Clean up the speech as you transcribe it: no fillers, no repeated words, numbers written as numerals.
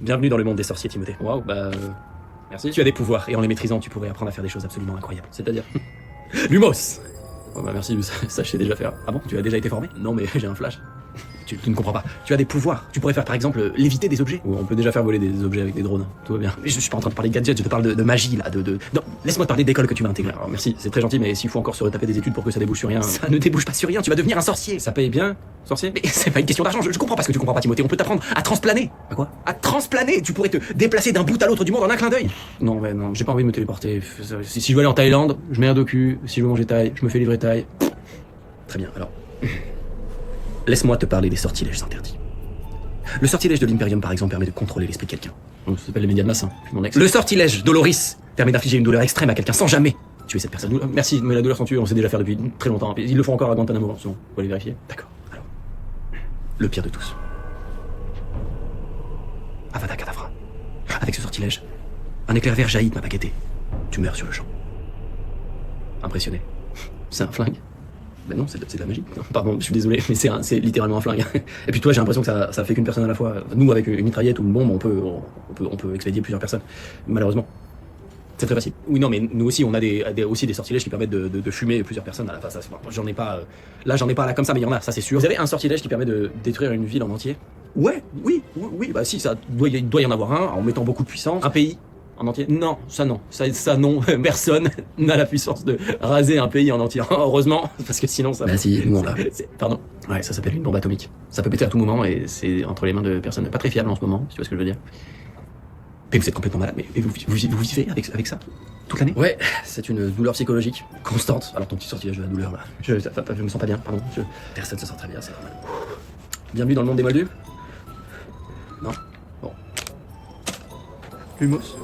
Bienvenue dans le monde des sorciers, Timothée. Waouh, merci. Tu as des pouvoirs, et en les maîtrisant, tu pourrais apprendre à faire des choses absolument incroyables. C'est-à-dire Lumos! Oh merci, ça je sais déjà faire. Ah bon, tu as déjà été formé? Non mais j'ai un flash. Tu ne comprends pas. Tu as des pouvoirs. Tu pourrais faire par exemple léviter des objets. On peut déjà faire voler des objets avec des drones, tout va bien. Mais je suis pas en train de parler de gadgets, je te parle de magie là, Non, laisse-moi te parler d'école que tu m'as intégrée. Alors merci, c'est très gentil, mais s'il faut encore se retaper des études pour que ça débouche sur rien... Ça ne débouche pas sur rien, tu vas devenir un sorcier. Ça paye bien, sorcier? Mais c'est pas une question d'argent, je comprends pas ce que tu comprends pas, Timothée. On peut t'apprendre à transplaner. À quoi? À transplaner. Tu pourrais te déplacer d'un bout à l'autre du monde en un clin d'œil. Non, mais non, j'ai pas envie de me téléporter. Si je veux aller en Thaïlande, je mets un docu. Si je veux manger thaï, je me fais livrer thaï. Très bien, alors... Laisse-moi te parler des sortilèges interdits. Le sortilège de l'Imperium, par exemple, permet de contrôler l'esprit de quelqu'un. Ça s'appelle les médias de masse, hein. Puis mon ex. Le sortilège d'Oloris permet d'infliger une douleur extrême à quelqu'un sans jamais tuer cette personne. Merci, mais la douleur sans tuer, on sait déjà faire depuis très longtemps. Ils le font encore à Guantanamo, souvent. Faut aller vérifier. D'accord, alors... Le pire de tous. Avada Kedavra. Avec ce sortilège, un éclair vert jaillit de ma baguette. Tu meurs sur le champ. Impressionné. C'est un flingue? Ben non, c'est de la magie. Non, pardon, je suis désolé, mais c'est littéralement un flingue. Et puis toi, j'ai l'impression que ça fait qu'une personne à la fois. Nous, avec une mitraillette ou une bombe, on peut expédier plusieurs personnes. Malheureusement. C'est très facile. Oui, non, mais nous aussi, on a aussi des sortilèges qui permettent de fumer plusieurs personnes à la face. J'en ai pas... Là, comme ça, mais il y en a, ça c'est sûr. Vous avez un sortilège qui permet de détruire une ville en entier? Ouais, oui, bah si, il doit y en avoir un, en mettant beaucoup de puissance. Un pays en entier? Non, ça non. Ça non, personne n'a la puissance de raser un pays en entier. Heureusement, parce que sinon ça... Bah si, nous on l'a. Pardon. Ouais, ça s'appelle une bombe atomique. Ça peut péter à tout moment et c'est entre les mains de personnes pas très fiables en ce moment, si tu vois ce que je veux dire. Mais vous êtes complètement malade, mais vous vivez avec ça toute l'année? Ouais, c'est une douleur psychologique constante. Alors ton petit sortilège de la douleur là, je me sens pas bien, pardon. Personne se sent très bien, c'est normal. Bienvenue dans le monde des moldus? Non? Bon. Lumos?